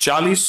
40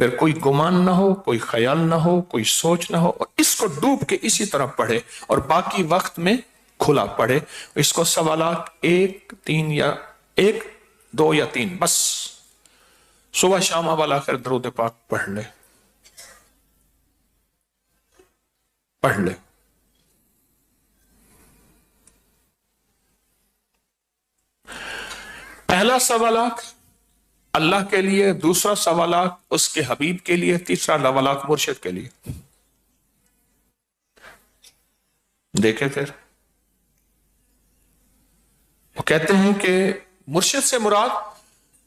پھر کوئی گمان نہ ہو، کوئی خیال نہ ہو، کوئی سوچ نہ ہو، اور اس کو ڈوب کے اسی طرح پڑھے اور باقی وقت میں کھلا پڑھے. اس کو سوالات 1 3 یا 1 2 یا 3 بس صبح شام اول آخر درود پاک پڑھ لے. پہلا سوالات اللہ کے لیے، دوسرا سوالات اس کے حبیب کے لیے، تیسرا سوالات مرشد کے لیے. دیکھیں پھر وہ کہتے ہیں کہ مرشد سے مراد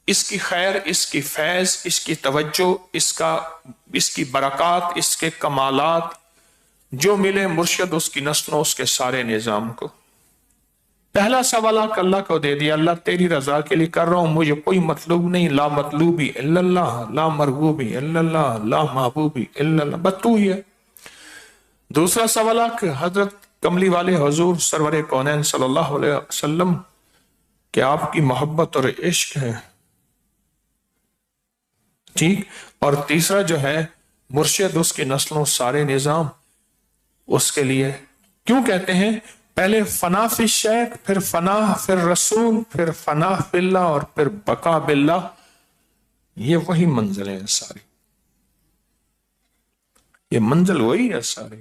اس کی خیر، اس کی فیض، اس کی توجہ، اس کی برکات، اس کے کمالات جو ملے مرشد اس کی نسلوں، اس کے سارے نظام کو. پہلا سوال اللہ کو دے دیا، اللہ تیری رضا کے لیے کر رہا ہوں، مجھے کوئی مطلوب نہیں، لا مطلوبی الا اللہ، لا مرغوبی الا اللہ، لا محبوبی الا اللہ، بس تو ہی ہے. دوسرا سوال حضرت کملی والے حضور سرور کونین صلی اللہ علیہ وسلم کہ آپ کی محبت اور عشق ہے، ٹھیک. اور تیسرا جو ہے مرشد، اس کی نسلوں، سارے نظام اس کے لیے. کیوں کہتے ہیں پہلے فنا فی الشیخ، پھر فنا فی الرسول، پھر فنا فی اللہ، اور پھر بقا باللہ. یہ وہی منزلیں ہیں ساری، یہ منزل وہی ہے ساری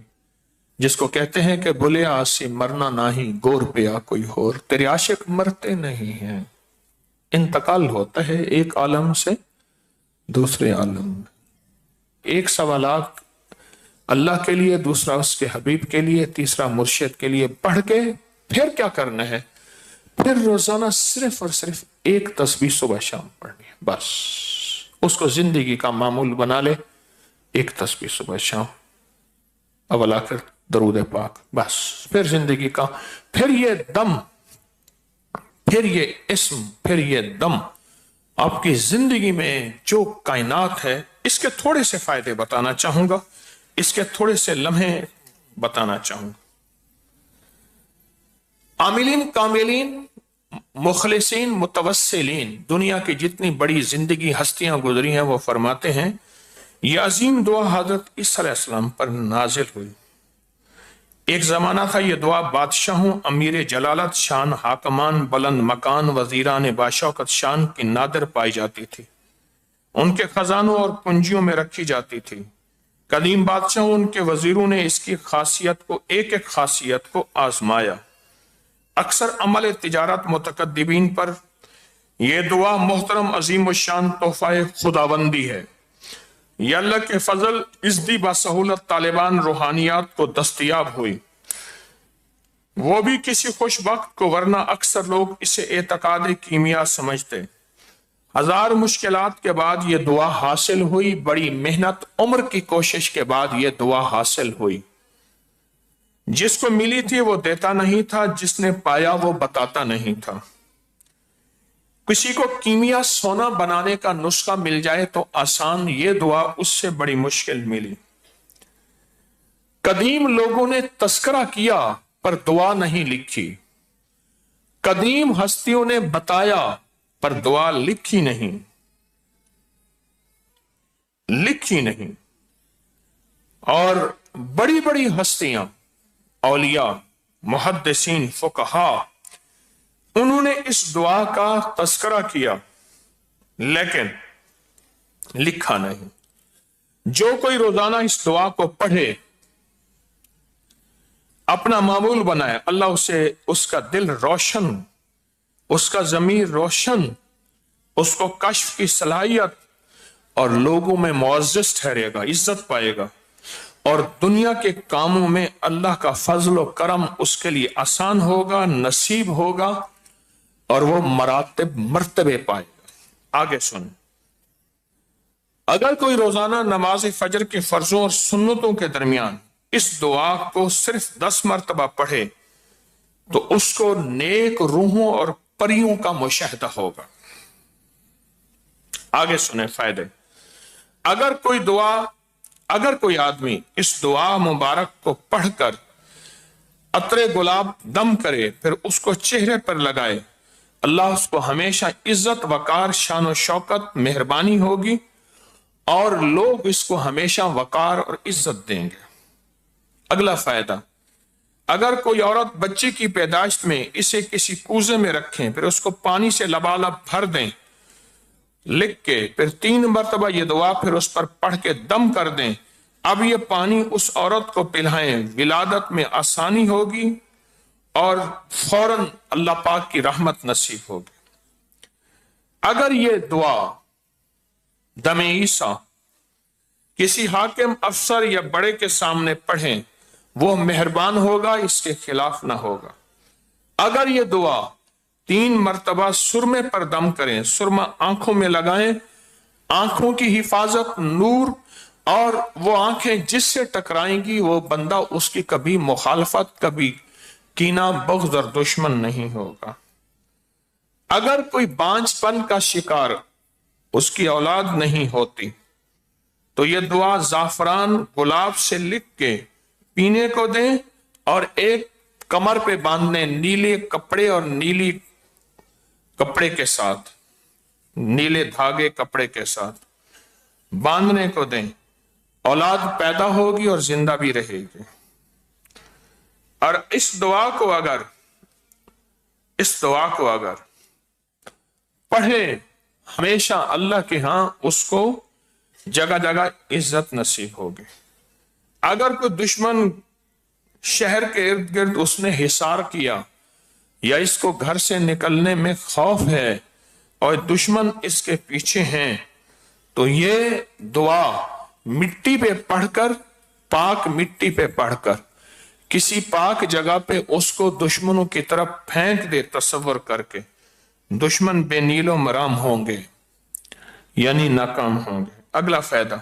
جس کو کہتے ہیں کہ بلے آسی مرنا نہیں، گور پیا کوئی اور. تیرے عاشق مرتے نہیں ہیں، انتقال ہوتا ہے ایک عالم سے دوسرے عالم میں. ایک سوالات اللہ کے لیے، دوسرا اس کے حبیب کے لیے، تیسرا مرشد کے لیے پڑھ کے پھر کیا کرنا ہے؟ پھر روزانہ صرف اور صرف ایک تسبیح صبح شام پڑھنی ہے، بس اس کو زندگی کا معمول بنا لے. ایک تسبیح صبح شام اول آخر درود پاک، بس پھر زندگی کا، پھر یہ دم، پھر یہ اسم، پھر یہ دم آپ کی زندگی میں جو کائنات ہے. اس کے تھوڑے سے فائدے بتانا چاہوں گا، اس کے تھوڑے سے لمحے بتانا چاہوں گا. عاملین، کاملین، مخلصین، متوسلین، دنیا کی جتنی بڑی زندگی ہستیاں گزری ہیں وہ فرماتے ہیں یہ عظیم دعا حضرت عیسیٰ علیہ السلام پر نازل ہوئی. ایک زمانہ تھا یہ دعا بادشاہوں، امیر جلالت شان، حاکمان، بلند مکان، وزیران باشوکت شان کی نادر پائی جاتی تھی. ان کے خزانوں اور کنجیوں میں رکھی جاتی تھی. قدیم بادشاہوں، ان کے وزیروں نے اس کی خاصیت کو، ایک ایک خاصیت کو آزمایا. اکثر عمل تجارت متقدمین پر یہ دعا محترم عظیم الشان تحفہ خداوندی ہے. یہ اللہ کے فضل ازدی بسہولت طالبان روحانیات کو دستیاب ہوئی، وہ بھی کسی خوش وقت کو، ورنہ اکثر لوگ اسے اعتقاد کیمیا سمجھتے. ہزار مشکلات کے بعد یہ دعا حاصل ہوئی، بڑی محنت، عمر کی کوشش کے بعد یہ دعا حاصل ہوئی. جس کو ملی تھی وہ دیتا نہیں تھا، جس نے پایا وہ بتاتا نہیں تھا. کسی کو کیمیا سونا بنانے کا نسخہ مل جائے تو آسان، یہ دعا اس سے بڑی مشکل ملی. قدیم لوگوں نے تذکرہ کیا پر دعا نہیں لکھی، قدیم ہستیوں نے بتایا پر دعا لکھی نہیں. اور بڑی بڑی ہستیاں، اولیاء، محدثین، فقہا، انہوں نے اس دعا کا تذکرہ کیا لیکن لکھا نہیں. جو کوئی روزانہ اس دعا کو پڑھے، اپنا معمول بنائے، اللہ اسے، اس کا دل روشن، اس کا ضمیر روشن، اس کو کشف کی صلاحیت، اور لوگوں میں معزز ٹھہرے گا، عزت پائے گا، اور دنیا کے کاموں میں اللہ کا فضل و کرم اس کے لیے آسان ہوگا، نصیب ہوگا، اور وہ مرتبے پائے گا. آگے سن، اگر کوئی روزانہ نماز فجر کے فرضوں اور سنتوں کے درمیان اس دعا کو صرف 10 مرتبہ پڑھے تو اس کو نیک روحوں اور پریوں کا مشاہدہ ہوگا. آگے سنیں فائدے. اگر کوئی آدمی اس دعا مبارک کو پڑھ کر عطر گلاب دم کرے، پھر اس کو چہرے پر لگائے، اللہ اس کو ہمیشہ عزت، وقار، شان و شوکت، مہربانی ہوگی، اور لوگ اس کو ہمیشہ وقار اور عزت دیں گے۔ اگلا فائدہ، اگر کوئی عورت بچے کی پیدائش میں اسے کسی کوزے میں رکھیں، پھر اس کو پانی سے لبالب بھر دیں لکھ کے، پھر 3 مرتبہ یہ دعا پھر اس پر پڑھ کے دم کر دیں، اب یہ پانی اس عورت کو پلائیں، ولادت میں آسانی ہوگی اور فوراً اللہ پاک کی رحمت نصیب ہوگی۔ اگر یہ دعا دم عیسیٰ کسی حاکم، افسر یا بڑے کے سامنے پڑھیں، وہ مہربان ہوگا، اس کے خلاف نہ ہوگا۔ اگر یہ دعا 3 مرتبہ سرمے پر دم کریں، سرما آنکھوں میں لگائیں، آنکھوں کی حفاظت، نور، اور وہ آنکھیں جس سے ٹکرائیں گی وہ بندہ اس کی کبھی مخالفت، کبھی کینہ، بغض اور دشمن نہیں ہوگا۔ اگر کوئی بانجھ پن کا شکار، اس کی اولاد نہیں ہوتی، تو یہ دعا زعفران گلاب سے لکھ کے پینے کو دیں اور ایک کمر پہ باندھنے، نیلے کپڑے اور نیلی کپڑے کے ساتھ، نیلے دھاگے کپڑے کے ساتھ باندھنے کو دیں، اولاد پیدا ہوگی اور زندہ بھی رہے گی۔ اور اس دعا کو اگر پڑھے ہمیشہ، اللہ کے ہاں اس کو جگہ جگہ عزت نصیب ہوگی۔ اگر کوئی دشمن شہر کے ارد گرد اس نے حصار کیا، یا اس کو گھر سے نکلنے میں خوف ہے اور دشمن اس کے پیچھے ہیں، تو یہ دعا مٹی پہ پڑھ کر، پاک مٹی پہ پڑھ کر کسی پاک جگہ پہ اس کو دشمنوں کی طرف پھینک دے، تصور کر کے دشمن بے نیل و مرام ہوں گے، یعنی ناکام ہوں گے۔ اگلا فائدہ،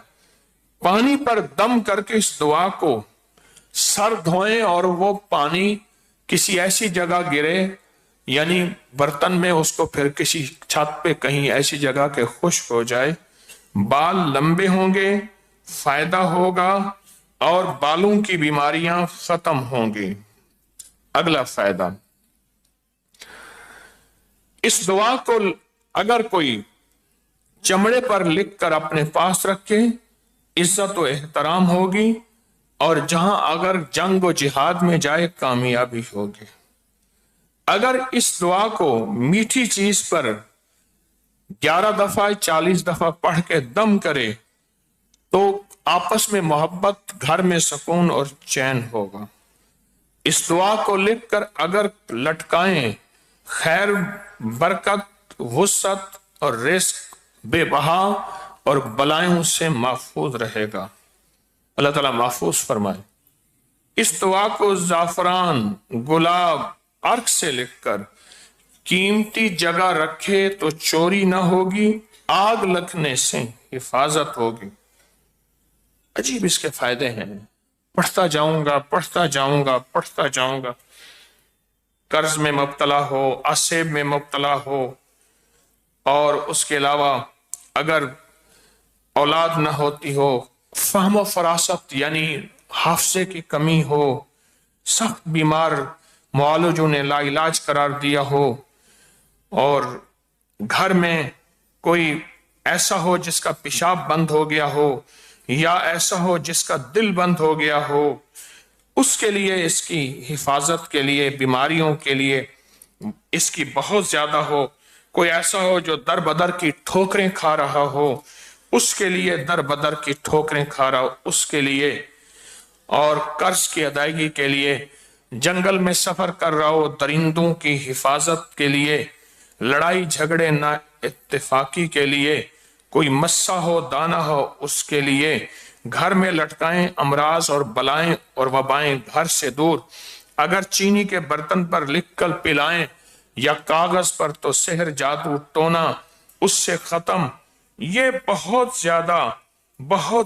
پانی پر دم کر کے اس دعا کو سر دھوئیں اور وہ پانی کسی ایسی جگہ گرے، یعنی برتن میں، اس کو پھر کسی چھت پہ کہیں ایسی جگہ کے خشک ہو جائے، بال لمبے ہوں گے، فائدہ ہوگا اور بالوں کی بیماریاں ختم ہوں گی۔ اگلا فائدہ، اس دعا کو اگر کوئی چمڑے پر لکھ کر اپنے پاس رکھے، عزت و احترام ہوگی، اور جہاں اگر جنگ و جہاد میں جائے کامیابی ہوگی۔ اگر اس دعا کو میٹھی چیز پر 11 دفعہ 40 دفعہ پڑھ کے دم کرے تو آپس میں محبت، گھر میں سکون اور چین ہوگا۔ اس دعا کو لکھ کر اگر لٹکائیں، خیر، برکت، وسعت اور رزق بے بہا اور بلائیں سے محفوظ رہے گا۔ اللہ تعالیٰ محفوظ فرمائے۔ اس دعا کو زعفران، گلاب، عرق سے لکھ کر قیمتی جگہ رکھے تو چوری نہ ہوگی، آگ لگنے سے حفاظت ہوگی۔ عجیب اس کے فائدے ہیں، پڑھتا جاؤں گا۔ قرض میں مبتلا ہو، عصیب میں مبتلا ہو، اور اس کے علاوہ اگر اولاد نہ ہوتی ہو، فہم و فراست یعنی حافظے کی کمی ہو، سخت بیمار معالجوں نے لا علاج قرار دیا ہو، اور گھر میں کوئی ایسا ہو جس کا پیشاب بند ہو گیا ہو، یا ایسا ہو جس کا دل بند ہو گیا ہو، اس کے لیے، اس کی حفاظت کے لیے، بیماریوں کے لیے اس کی بہت زیادہ ہو، کوئی ایسا ہو جو در بدر کی ٹھوکریں کھا رہا ہو، اس کے لیے در بدر کی ٹھوکریں کھا رہا ہو، اس کے لیے، اور قرض کی ادائیگی کے لیے، جنگل میں سفر کر رہا ہو، درندوں کی حفاظت کے لیے، لڑائی جھگڑے نہ اتفاقی کے لیے، کوئی مسا ہو، دانا ہو، اس کے لیے گھر میں لٹکائیں، امراض اور بلائیں اور وبائیں گھر سے دور۔ اگر چینی کے برتن پر لکھ کر پلائیں یا کاغذ پر تو سحر، جادو، ٹونا اس سے ختم۔ یہ بہت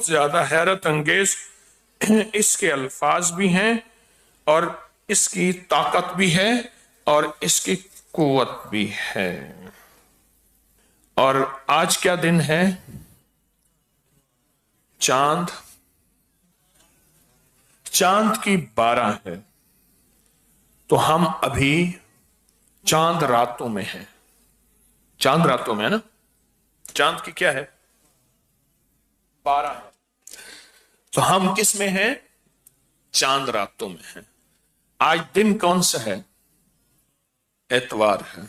زیادہ حیرت انگیز اس کے الفاظ بھی ہیں، اور اس کی طاقت بھی ہے، اور اس کی قوت بھی ہے۔ اور آج کیا دن ہے؟ چاند کی 12 ہے، تو ہم ابھی چاند راتوں میں ہیں۔ چاند راتوں میں ہے نا؟ چاند کی کیا ہے؟ 12 ہے. تو ہم کس میں ہیں؟ چاند راتوں میں ہیں. آج دن کون سا ہے؟ اتوار ہے.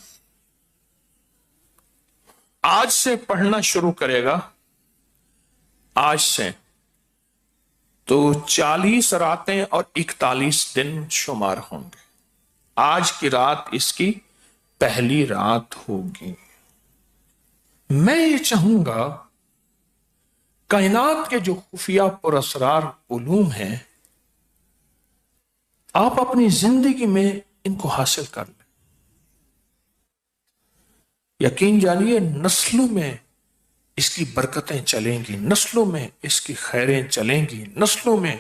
آج سے پڑھنا شروع کرے گا، آج سے تو 40 راتیں اور 41 دن شمار ہوں گے. آج کی رات اس کی پہلی رات ہوگی. میں یہ چاہوں گا کائنات کے جو خفیہ پر اسرار علوم ہیں، آپ اپنی زندگی میں ان کو حاصل کر لیں. یقین جانیے نسلوں میں اس کی برکتیں چلیں گی، نسلوں میں اس کی خیریں چلیں گی، نسلوں میں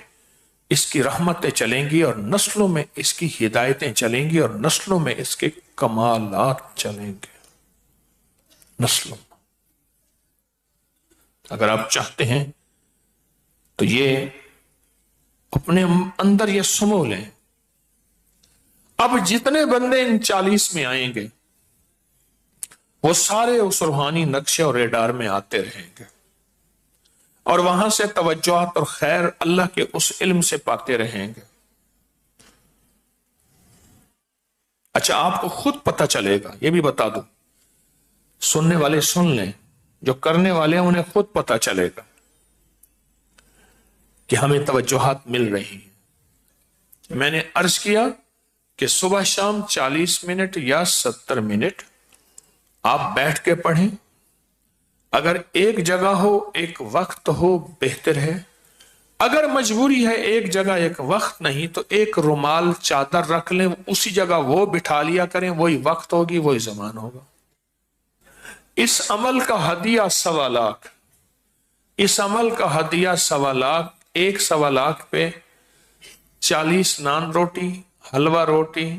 اس کی رحمتیں چلیں گی، اور نسلوں میں اس کی ہدایتیں چلیں گی، اور نسلوں میں اس کے کمالات چلیں گے. نسلوں. اگر آپ چاہتے ہیں تو یہ اپنے اندر یہ سمو لیں. اب جتنے بندے ان 40 میں آئیں گے وہ سارے اس روحانی نقشے اور ریڈار میں آتے رہیں گے، اور وہاں سے توجہات اور خیر اللہ کے اس علم سے پاتے رہیں گے. اچھا، آپ کو خود پتہ چلے گا، یہ بھی بتا دوں، سننے والے سن لیں، جو کرنے والے ہیں انہیں خود پتہ چلے گا کہ ہمیں توجہات مل رہی ہیں. میں نے عرض کیا کہ صبح شام 40 منٹ یا 70 منٹ آپ بیٹھ کے پڑھیں. اگر ایک جگہ ہو، ایک وقت ہو، بہتر ہے. اگر مجبوری ہے ایک جگہ ایک وقت نہیں، تو ایک رومال چادر رکھ لیں، اسی جگہ وہ بٹھا لیا کریں، وہی وقت ہوگی، وہی زمان ہوگا. اس عمل کا ہدیہ 1.25 لاکھ. اس عمل کا ہدیہ 1.25 لاکھ. ایک 1.25 لاکھ پہ 40 نان روٹی، حلوہ روٹی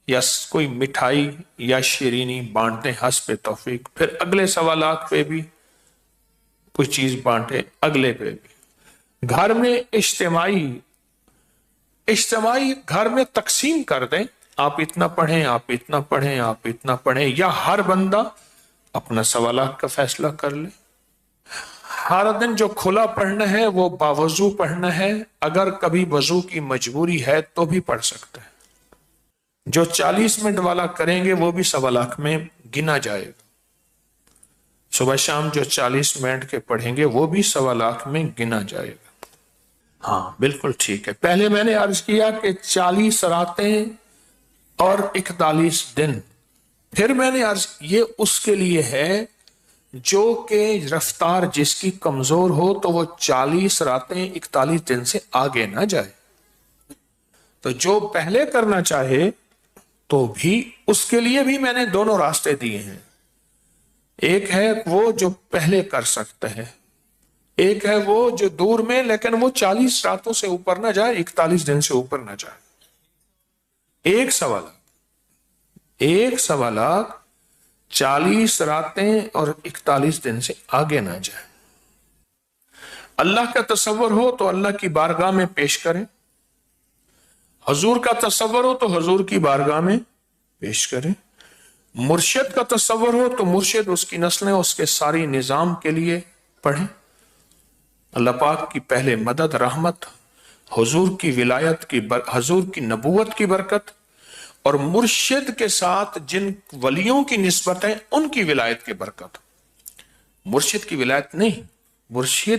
یا کوئی مٹھائی یا شیرینی بانٹیں حسب توفیق. پھر اگلے 1.25 لاکھ پہ بھی کوئی چیز بانٹیں، اگلے پہ بھی. گھر میں اجتماعی گھر میں تقسیم کر دیں. آپ اتنا پڑھیں، آپ اتنا پڑھیں، آپ اتنا پڑھیں، یا ہر بندہ اپنا 1.25 لاکھ کا فیصلہ کر لے. ہر دن جو کھلا پڑھنا ہے وہ باوضو پڑھنا ہے. اگر کبھی وضو کی مجبوری ہے تو بھی پڑھ سکتا ہے. جو 40 منٹ والا کریں گے وہ بھی 1.25 لاکھ میں گنا جائے گا. صبح شام جو 40 منٹ کے پڑھیں گے وہ بھی 1.25 لاکھ میں گنا جائے گا. ہاں بالکل ٹھیک ہے. پہلے میں نے عرض کیا کہ 40 راتیں اور 41 دن. پھر میں نے عرض یہ اس کے لیے ہے جو کہ رفتار جس کی کمزور ہو تو وہ 40 راتیں 41 دن سے آگے نہ جائے. تو جو پہلے کرنا چاہے تو بھی اس کے لیے بھی میں نے دونوں راستے دیے ہیں. ایک ہے وہ جو پہلے کر سکتا ہے، ایک ہے وہ جو دور میں، لیکن وہ 40 راتوں سے اوپر نہ جائے، 41 دن سے اوپر نہ جائے. ایک 1.25 لاکھ 40 راتیں اور 41 دن سے آگے نہ جائے. اللہ کا تصور ہو تو اللہ کی بارگاہ میں پیش کریں. حضور کا تصور ہو تو حضور کی بارگاہ میں پیش کریں. مرشد کا تصور ہو تو مرشد، اس کی نسلیں، اس کے ساری نظام کے لیے پڑھیں. اللہ پاک کی پہلے مدد، رحمت، حضور کی ولایت کی حضور کی نبوت کی برکت، اور مرشد کے ساتھ جن ولیوں کی نسبت ہے ان کی ولایت کی برکت. مرشد کی ولایت نہیں، مرشد